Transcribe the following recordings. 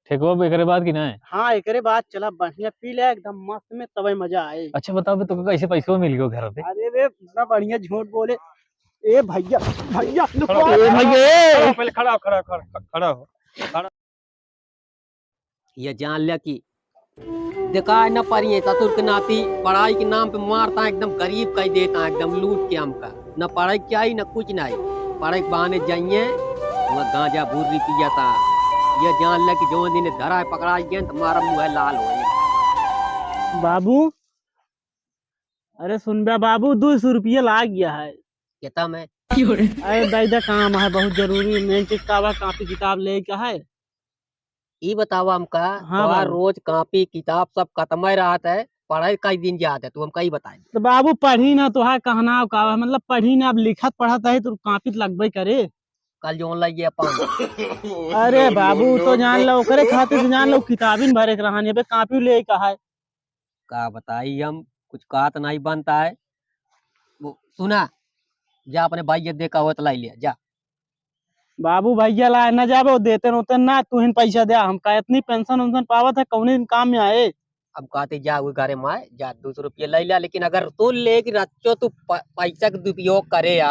ठेकवा एकरे बाद की ना है। हाँ एकरे बाद चला बढ़िया पी ले एकदम मस्त में तबे मजा आए। अच्छा बताओ बे, तुमको कैसे पैसे मिल गयो घर पे? अरे वे इतना बढ़िया झूठ बोले। ए भैया भैया ए भैया पहले खड़ा हो। ये जान लिया कि देखा है न पढ़िए ससुर के नाती पढ़ाई के नाम पे मारता है, एकदम गरीब कह देता है, एकदम लूट के हमका न पढ़ाई क्या ही न कुछ नहीं। पढ़ाई के बहाने जाइए वह गांजा भूरी पी जाता। ये जान लिया कि जो दिन धरा है पकड़ा गया तो मारा मुँह लाल हो। बाबू अरे सुन बे बाबू 200 रुपया लाग गया है। कहता मैं अरे दादा काम है बहुत जरूरी मेन चीज का कापी किताब ले का है। ये बतावा हमका हाँ तो बाबू। रोज कॉपी किताब सब खत्म ही रहा है, पढ़ाई कई दिन जाता है, तू हमका ही बताए। तो बाबू पढ़ी ना तो है कहना का मतलब पढ़ी ना अब लिखत पढ़त है तो कापी तो लगबे करे। कल जो लगे अपन अरे बाबू तो जान लो करे खातिर तो जान लो किताबिन भरे के रहानी पे कापी ले का है। का बताई हम कुछ कहा तो नहीं बनता है। वो सुना जा अपने भाई देखा हो तो लाई लिया जा। बाबू भैया ला न जाबे वो देते न ना तू हिन पैसा दे हमका इतनी पेंशन उनसन पावत है कौन दिन काम में आए। हम कहते जा वो घरे में जा 200 रुपये ले लिया, लेकिन अगर तू लेके रचो तू पैसा का दुरुपयोग करे या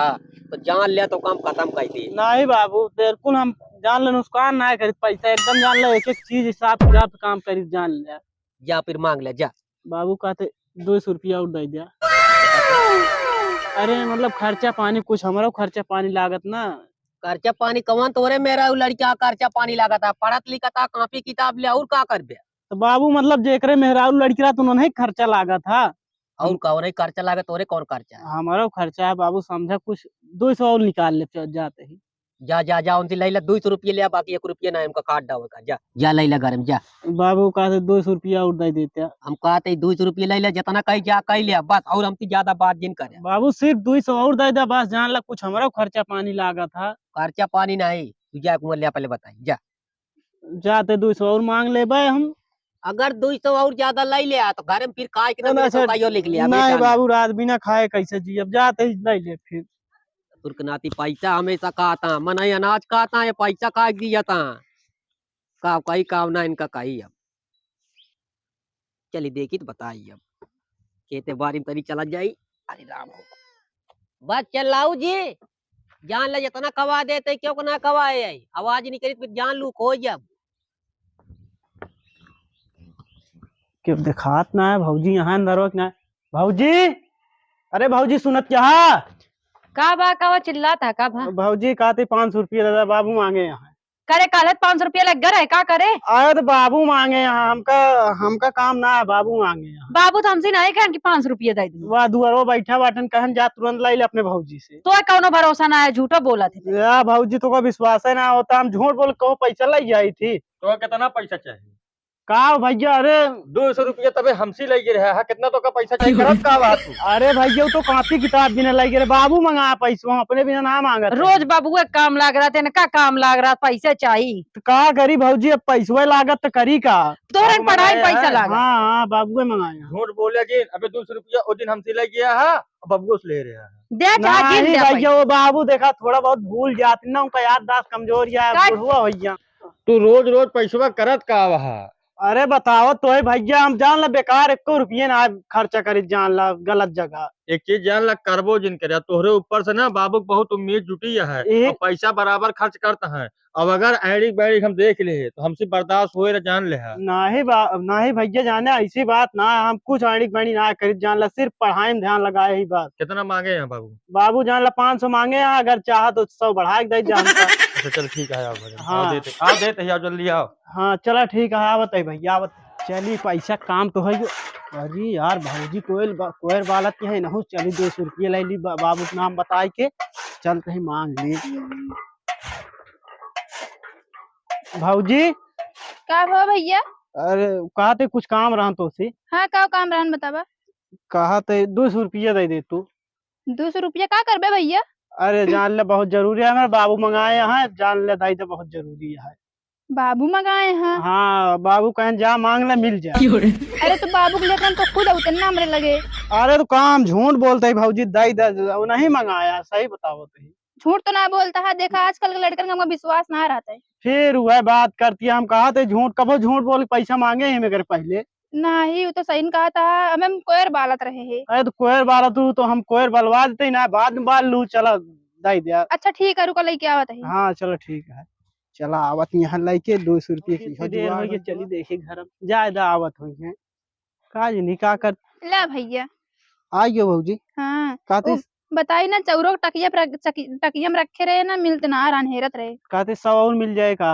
तो जान लिया तो काम खत्म कर दी। नहीं बाबू बिल्कुल हम जान ले नुकसान ना करी पैसा एकदम जान ले एक एक चीज हिसाब किताब से काम करी जान ले। जा फिर मांग ले जा। बाबू कहते 200 रुपया और दे दिया। अरे मतलब खर्चा पानी कुछ हमारा खर्चा पानी लागत ना। खर्चा पानी कौन तोरे मेरा लड़का खर्चा पानी लगा था, पढ़त लिखा था, कॉपी किताब ले और का कर बे। तो बाबू मतलब जेकरे मेहरारू लड़की रहा तो उन्होंने खर्चा लागा था। और कौन ही खर्चा लगा तोरे कौन खर्चा है? हमारा खर्चा है बाबू समझा कुछ 200 और निकाल ले जाते ही। जा जा जा उनसे ले ला 200 रुपये लिया, बाकी 1 रुपया ना हमका काट डावे का। जा जा ले ला घर में जा। बाबू कहते 200 रुपया और दे देते। हम कहते 200 रुपये ले ला, जितना कही जा कही लिया बस, और हमसे ज्यादा बात जिन करे। बाबू सिर्फ 200 और दे दे बस जान ला कुछ हमारा खर्चा पानी लागा था। खर्चा पानी नहीं तू जा कुंवर लिया पहले बताई जा। जाते 200 और मांग ले भाई हम। अगर 200 और ज्यादा ले लिया तो घर में फिर काय के ना अच्छा, कायो लिख लिया। नहीं बाबू रात बिना खाए कैसे जी अब जाते ही ले ले फिर। तुर्कनाती पैसा हमेशा खाता मन अनाज खाता है, पैसा का दिया था का कही काम ना इनका कही। अब चली देखी तो बताई अब खेते बारी में तरी चला जाई। अरे राम हो बस चल लाऊ जी जान ले जितना कवा देते क्यों को ना कवाए आई आवाज नहीं करी तो फिर जान लू खो जब। क्यों दिखात ना है भौजी यहाँ अंदर ना है। भौजी अरे भौजी सुनत क्या का बा का वो चिल्ला था का भा भौजी कहते 500 रुपया दादा बाबू मांगे यहाँ। करे कालत 500 रुपया लग गए का करे। आए तो बाबू मांगे यहाँ हमका हमका काम ना है बाबू मांगे यहाँ। बाबू तो हमसे नहीं कहन कि 500 रुपया दे दूं। वह दुआरो बैठा बाटन कहन जा तुरंत लाई ले अपने भौजी से। तो कौनो भरोसा ना है, झूठो बोला थे। या भौजी तो का विश्वास है ना होता हम झूठ बोल कहो पैसा लाई जाई थी। तो कितना पैसा चाहिए? का भैया अरे 200 रुपया तबे हमसे लगे रहा है, कितना तो का पैसा चाहिए करत का बात तू? अरे भैया वो तो कॉपी किताब बिना लगे बाबू मंगा पैसा अपने बिना ना मांगा। रोज बाबू एक काम लाग रहा थे, का काम लाग रहा, पैसे चाहिए तो का करी भौजी अब पैसा लागत तो करी का। तोरे बाबू पढ़ाई मंगाया पैसा है? लागा। हाँ बाबू मंगाया। झूठ बोले जी अबे 200 रुपया उस दिन हमसे लग गया है, बबुओ से ले रहा है। दे जा गिन नहीं दे भैया पैसा। वो बाबू देखा थोड़ा बहुत भूल जाते ना उनका याददाश्त कमजोर या का- बुढ़वा भैया। तू रोज रोज पैसा करत का वहा? अरे बताओ तो है भैया हम जान ला बेकार 1 रुपये ना खर्चा करी जान ला गलत जगह। एक चीज जान ला करबो जिन करे तोहरे ऊपर से ना बाबू बहुत उम्मीद जुटी है ए- और पैसा बराबर खर्च करता है। अब अगर एडिक बैडिक हम देख ले तो हमसे बर्दाश्त हो जान ले है। नहीं भैया जाने ऐसी बात ना हम कुछ आड़ी बड़ी ना करी जान ला सिर्फ पढ़ाई में ध्यान लगाए ही बात। कितना मांगे हैं बाबू? बाबू जान ला 500 मांगे हैं अगर चाह तो 100 बढ़ा के दे जानता। अच्छा चल ठीक है आओ भजन। हाँ। आओ देते आओ जल्दी आओ। हाँ चला ठीक है आवत है भैया आवत। चलिए पैसा काम तो है। अरे यार भौजी कोयल बालत के है नहु चली 200 रुपये ले ली बाबू के नाम बताए के चलते ही मांग ली। भौजी का हुआ भैया? अरे कहते कुछ काम रहा तो से हाँ का काम रहन बतावा। कहते 200 रुपया दे दे तू। 200 रुपया का करबे भैया? अरे जान ले बहुत जरूरी है मेरे बाबू मंगाए हैं जान ले दाई तो बहुत जरूरी है। बाबू मंगाए हैं? हाँ बाबू कहें जा मांग ले मिल जाए। अरे तो बाबू के लेकर तो खुद उतरना हमरे लगे। अरे तो काम झूठ बोलते है भौजी दाई नहीं मंगाया सही बताओ तो। झूठ तो ना बोलता है, देखा आजकल के लड़कन का हमको विश्वास ना रहता है। फिर वह बात करती है, हम कहा थे झूठ, कबो झूठ बोल के पैसा मांगे ही मेरे पहले। नहीं वो तो सही ने कहा था, अब हम कोयर बालत रहे हैं। अरे तो कोयर बाला तू तो हम कोयर बलवा देते ना, बाद में बाल लू, चला दे दिया। अच्छा ठीक है, रुको लेके आवत है। हाँ चलो ठीक है, चला आवत यहाँ लेके 200 रुपये की देर हो गई, चली देखे घर ज्यादा आवत हुई है का जी का कर। ला भैया आइयो भौजी हाँ कहते बताई ना, चौरो टकिया में रखे रहे ना, मिलते ना हेरत रहे। कहते 100 और मिल जाएगा।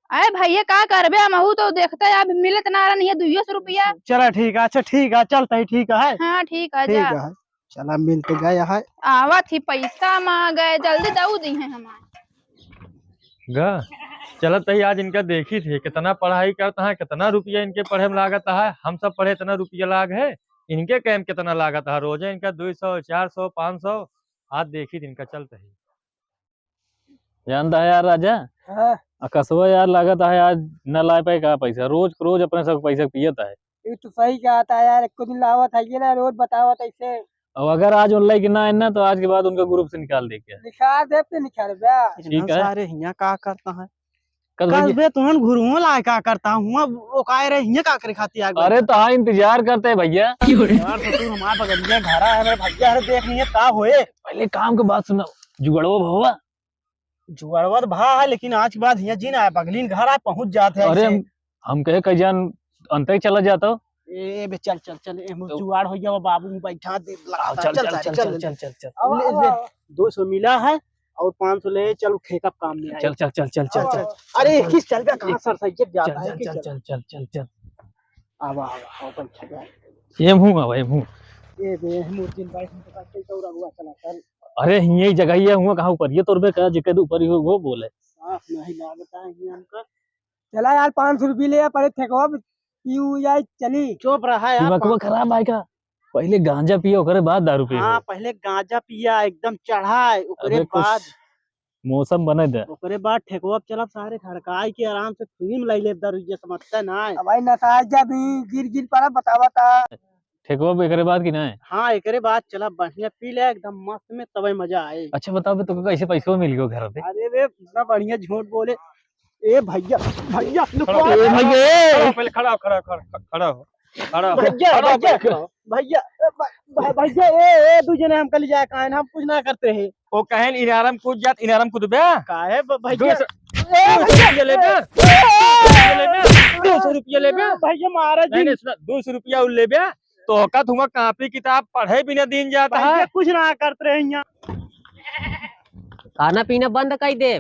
अरे भैया का करबे, हम तो देखते अब मिलत ना रहा, 200 रुपया। चला ठीक है, अच्छा ठीक है, चलता ही ठीक है। हाँ ठीक है ठीक जा। है चला मिलते गए है। आवत ही पैसा मांग गए, जल्दी दऊ दी है हमारे। गा चलत ही आज इनका देखी थी कितना पढ़ाई करता है, कितना रुपया इनके पढ़े में लागत है। हम सब पढ़े इतना रुपया लाग है, इनके कैम कितना लागत है रोजे इनका 200 400 500। आज देखी थी इनका चलता ही। जानता है यार राजा, कसवा यार लागत है आज न ला पाए का पैसा, रोज रोज अपने सब पैसा पियता है। ये तो सही कहा था यार, एक दिन लावत है ये ना, रोज बतावत ऐसे। अब अगर आज ऑनलाइन की ना है ना, तो आज के बाद उनका ग्रुप से निकाल दे के निकाल दे पे निकाल बे। ठीक है। सारे हिया का करता है कल कल भैया- बे तुहन घुरुओ ला का करता हूं, वो काय रे हिया का करे खाती आग। अरे तो हाँ इंतजार करते हैं भैया। यार तो तू हमारे बगलिया घर है मेरे भैया, अरे देख नहीं है का होए। पहले काम के बात सुना, जुगड़ो भवा। जुगड़वत भा है, लेकिन आज के बाद हिया जीना है, बगलीन घर है पहुंच जाते हैं। अरे हम कहे कहीं जान अंत ही चला जाता हो। ए बे चल चल चल, जुगाड़ हो गया, वो बाबू बैठा दे। चल चल चल चल चल चल चल ले, ले, 200 मिला है और 500 ले, चल ठेका काम में चल चल चल चल चल चल अरे किस चल बे, कहां सर सैयद जाता है। चल चल चल चल चल आवा आवा बैठा गया। ये हूँ अब हूँ। ए बे मूर्तिन भाई हम तो कैसे दौड़ा हुआ चला चल। अरे यही जगह ही हुआ कहाँ ऊपर, ये तोर पे कहा जिके ऊपर ही हो वो बोले। साफ नहीं लागता है ये हमका। चला यार 500 रुपये ले पड़े ठेकवा पीऊ यार, चली चुप रहा यार। दिमाग खराब है का, पहले गांजा पियो ओकरे बाद दारू पियो। हाँ पहले गांजा पिया एकदम चढ़ाए, ओकरे अबे बाद मौसम बने दे। ओकरे बाद ठेकवा चलब सारे खड़काई के आराम से फिल्म ले ले दारू, ये समझता ना भाई नसाजा भी गिर गिर पर बतावा था। ठेकवा भी एकरे बाद की ना है। हाँ एकरे बाद चला बढ़िया पी ले एकदम मस्त में, तबे मजा आए। अच्छा बताओ बे, तो कैसे पैसे मिल गए घर पे? अरे वे इतना बढ़िया झूठ बोले। ए भैया भैया ए भैया पहले खड़ा हो, खड़ा हो, खड़ा हो, खड़ा हो। भैया भैया भैया भैया ए दूजने हमको ले जाए काहे, हम कुछ ना करते हैं। वो कहन इनारम कूद जात, इनारम कूद बे। काहे भैया 200 रुपया ले बे, 200 रुपया ले बे। भैया महाराज नहीं नहीं सुना, 200 रुपया उल ले बे। तो का तुम कापी किताब पढ़े बिना दिन जाता भैया है। कुछ ना करते रहे यहाँ। खाना पीना बंद कर दे,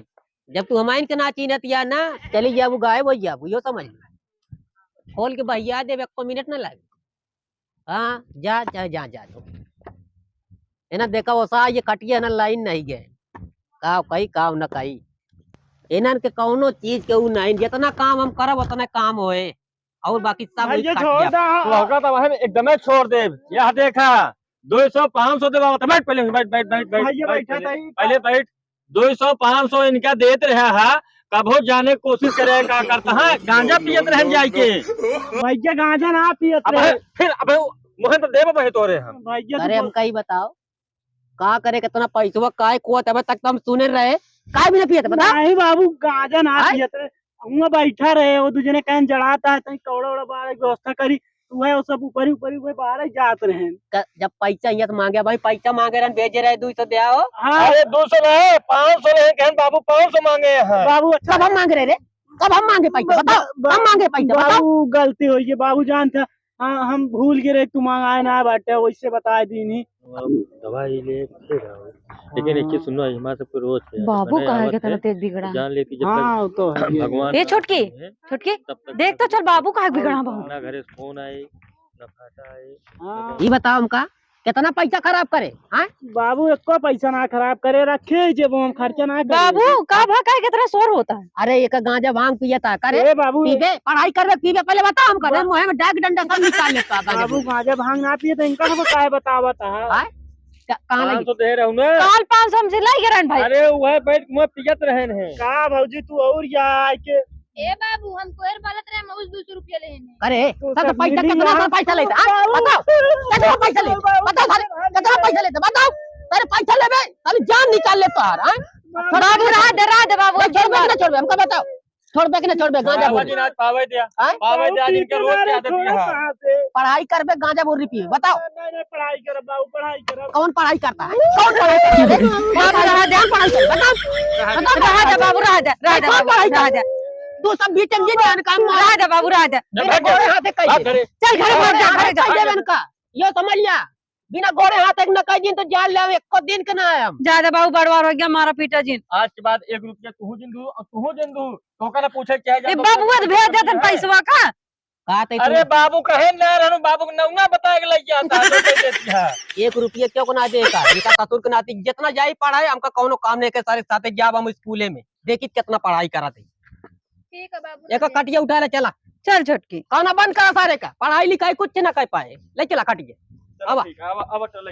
जब तू हमारे के ना चीनत या ना चली जा वो गायब हो जा, यो समझ खोल के भैया दे, 1 मिनट ना लगे। हाँ जा जा जा जा दो है ना, देखा वो सा ये कटिया ना लाइन नहीं गए का कही काम न कही इन्हन के कौनो चीज के ऊ नहीं, जितना काम हम करब उतना काम होए, और बाकी सब वही भैया कट छोड़ जा। दा। लौका तो वह एकदम छोड़ दे। यह देखा 200 500 दे बाबा, बैठ पहले, बैठ बैठ बैठ बैठ भैया बैठ बैठा पहले, था पहले बैठ। 200 500 इनका देते रहा है, कबो जाने की कोशिश करे का करता है, गांजा पियत रह जाए के। भैया गांजा ना पियत अब रहे। फिर अब मोहन तो देव बहे तोरे हम। भैया अरे हम कही बताओ का करे, कितना पैसा काय को तब तक तो हम सुने रहे, काय भी ना पिए बता। नहीं बाबू गांजा ना आय? पियत रहे, वहाँ बैठा रहे, वो दूजने कहन जड़ाता है, तहीं कौड़ा उड़ा बाहर व्यवस्था करी, वह वो सब ऊपर ही बाहर ही जात रहे। जब पैसा यहाँ से मांगे भाई, पैसा मांगे रहे भेजे रहे 200 दे आओ। हाँ अरे 200 नहीं 500 नहीं, कहन बाबू 500 मांगे हैं। बाबू अच्छा कब हम मांग रहे रे, कब हम मांगे पैसा बताओ, हम मांगे पैसा बताओ। बाबू गलती हुई है, बाबू जानता। हाँ हम भूल गए, तू मंगाए ना बाटे, वैसे बता दी नहीं। दवाई ले लेकिन एक सुनो, हमारे सबको रोज बाबू कहा के तरह तेज बिगड़ा। जान ले कि जब हाँ वो तो है। भगवान ए छोटकी छोटकी देख तो चल, बाबू कहा बिगड़ा बहुत। ना घरे फोन आए ना फाटा आए। हाँ ये बताओ हमका कितना पैसा खराब करे। हाँ बाबू एको पैसा ना खराब करे, रखे जब हम खर्चा ना करे। बाबू का भा कहे के तरह शोर होता है। अरे एक गांजा भांग पियता करे, ए बाबू पीबे पढ़ाई करबे पीबे, पहले बताओ हम करे मुंह में डाक डंडा सब निकाल लेता बाबू गांजा भांग ना पिए तो इनका सब काय बतावत है। हाँ? कहाँ लगी 500 दे रहा हूँ ना। काल 500 हमसे लाई गरन भाई। अरे वह बैठ मुँह पियत रहे हैं। का भौजी तू और यार के ए बाबू हम कोयर बालत रहे, हम उस 200 रुपया लेने। करे तो सब सब पैसा मिली कितना यहाँ। पैसा लेता हाँ? बताओ कितना पैसा लेता, बताओ सारे कितना पैसा लेता बताओ। तेरे पैसा लेबे खाली जान निकाल ले तोहार हैं बाबू रहा दे बाबू छोड़ बे हमका बताओ छोड़बे कि ना छोड़बे गांजा बाबा बोरी जी ने आज पावे दिया हैं? पावे दिया आज इनके रोज की आदत ये है पढ़ाई करबे गांजा बोरी पिए बताओ नहीं पढ़ाई कर बाबू पढ़ाई कर कौन पढ़ाई करता है कौन पढ़ाई करता है बाबू रहा दे पढ़ाई कर बताओ रहा दे बाबू रहा दे कौन पढ़ाई रहा दे तू सब भी चंगी जान काम रहा दे बाबू रहा दे बिना गोड़े हाथे कह दे चल घर में जा घर जा देवन का ये समझ लिया बिना गोड़े हाथ एक न कह दिन तो जान ले एक दिन के ना हम ज्यादा बाबू बड़वार हो गया मारा पीटा जी आज के बाद 1 रुपया तू जिंदू और तू जिंदू तो का ना पूछे क्या ए बाबू भेज देतन पैसवा का कहते अरे बाबू कहे ना रहनु बाबू को नौना बता के लग आता है तो देती है 1 रुपया क्यों ना देगा इनका ससुर के नाती जितना जाई पढ़ाई हमका कोनो काम नहीं के सारे साथे जाब हम स्कूले में देखी कितना पढ़ाई कराते ठीक है बाबू एक कटिया उठा ले चला चल छोटकी खाना बंद करा सारे का पढ़ाई लिखाई कुछ ना कर पाए ले चला कटिए अब चल